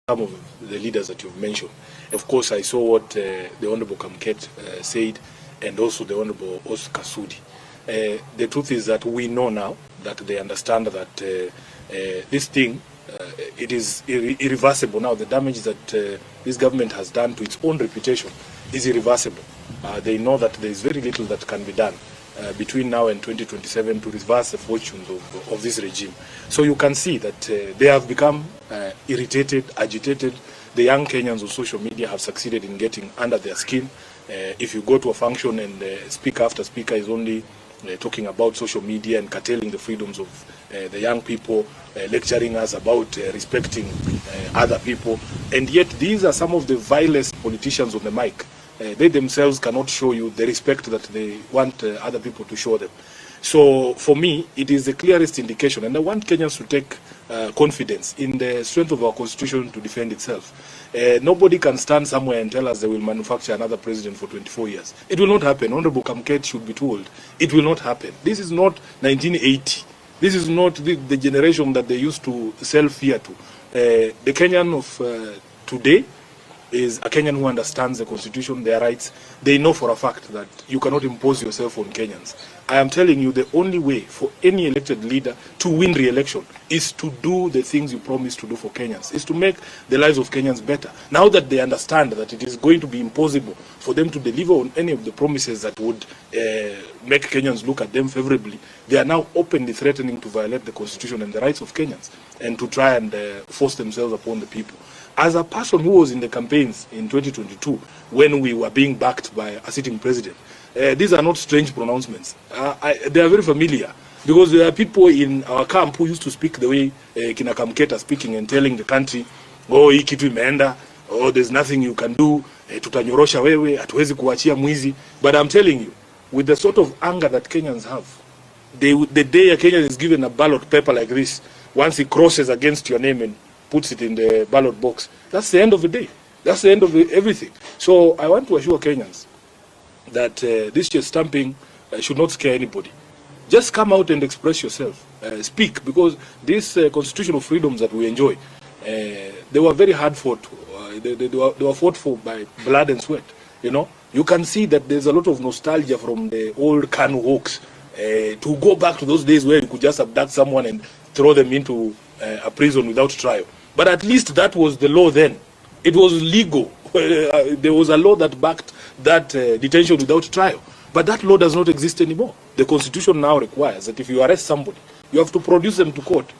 some of the leaders that you've mentioned. Of course, I saw what the Honorable Kamket said, and also the Honorable Oscar Sudi. The truth is that we know now that they understand that this thing, it is irreversible now. The damage that this government has done to its own reputation is irreversible. They know that there is very little that can be done between now and 2027 to reverse the fortunes of this regime. So you can see that they have become irritated, agitated. The young Kenyans on social media have succeeded in getting under their skin. If you go to a function and speaker after speaker is only talking about social media and curtailing the freedoms of the young people, lecturing us about respecting other people, and yet these are some of the vilest politicians on the mic. They themselves cannot show you the respect that they want other people to show them. So for me, it is the clearest indication, and I want Kenyans to take confidence in the strength of our constitution to defend itself. Nobody can stand somewhere and tell us they will manufacture another president for 24 years. It will not happen. Honorable Kamket should be told. It will not happen. This is not 1980. This is not the generation that they used to sell fear to. The Kenyan of today is a Kenyan who understands the constitution, their rights. They know for a fact that you cannot impose yourself on Kenyans. I am telling you, the only way for any elected leader to win re-election is to do the things you promise to do for Kenyans, is to make the lives of Kenyans better. Now that they understand that it is going to be impossible for them to deliver on any of the promises that would make Kenyans look at them favorably, they are now openly threatening to violate the constitution and the rights of Kenyans and to try and force themselves upon the people. As a person who was in the campaigns in 2022, when we were being backed by a sitting president, these are not strange pronouncements. They are very familiar, because there are people in our camp who used to speak the way Kina Kamket are speaking and telling the country, oh, hii kitu imeenda, oh, there's nothing you can do, tutanyorosha wewe, hatuwezi kuachia mwizi. But I'm telling you, with the sort of anger that Kenyans have, the day a Kenyan is given a ballot paper like this, once he crosses against your name and puts it in the ballot box, that's the end of the day. That's the end of everything. So I want to assure Kenyans that this chest stamping should not scare anybody. Just come out and express yourself. Speak, because these constitutional freedoms that we enjoy, they were very hard fought. They were fought for by blood and sweat. You know, you can see that there's a lot of nostalgia from the old Kanu hawks to go back to those days where you could just abduct someone and throw them into a prison without trial. But at least that was the law then. It was legal. There was a law that backed that detention without trial. But that law does not exist anymore. The constitution now requires that if you arrest somebody, you have to produce them to court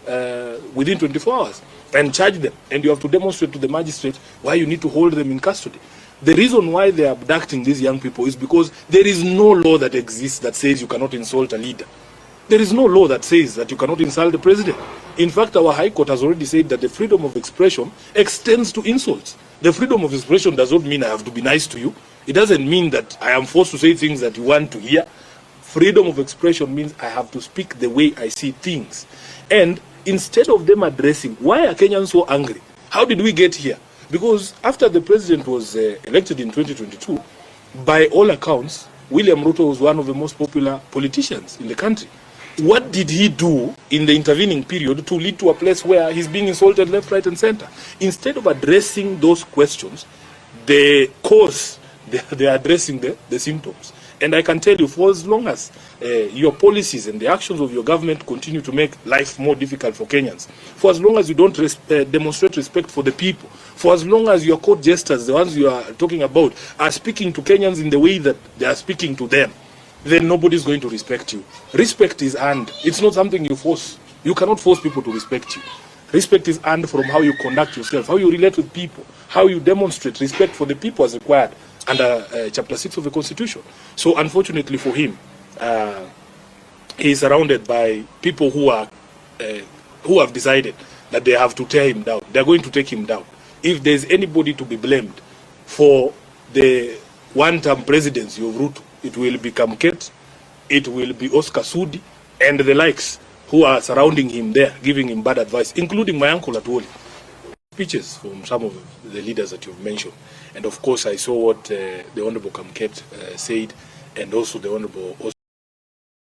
within 24 hours and charge them. And you have to demonstrate to the magistrate why you need to hold them in custody. The reason why they are abducting these young people is because there is no law that exists that says you cannot insult a leader. There is no law that says that you cannot insult the president. In fact, our High Court has already said that the freedom of expression extends to insults. The freedom of expression does not mean I have to be nice to you. It doesn't mean that I am forced to say things that you want to hear. Freedom of expression means I have to speak the way I see things. And instead of them addressing, why are Kenyans so angry? How did we get here? Because after the president was elected in 2022, by all accounts, William Ruto was one of the most popular politicians in the country. What did he do in the intervening period to lead to a place where he's being insulted left, right, and center? Instead of addressing those questions, the cause, they are addressing the symptoms. And I can tell you, for as long as your policies and the actions of your government continue to make life more difficult for Kenyans, for as long as you don't demonstrate respect for the people, for as long as your court jesters, the ones you are talking about, are speaking to Kenyans in the way that they are speaking to them, then nobody is going to respect you. Respect is earned. It's not something you force. You cannot force people to respect you. Respect is earned from how you conduct yourself, how you relate with people, how you demonstrate respect for the people as required under Chapter 6 of the Constitution. So unfortunately for him, he is surrounded by people who have decided that they have to tear him down. They are going to take him down. If there is anybody to be blamed for the one-term presidency of Ruto, it will be Kamket, it will be Oscar Sudi, and the likes who are surrounding him there, giving him bad advice, including my uncle Atwoli. Speeches from some of the leaders that you've mentioned. And of course, I saw what the Honorable Kamket said, and also the Honorable Oscar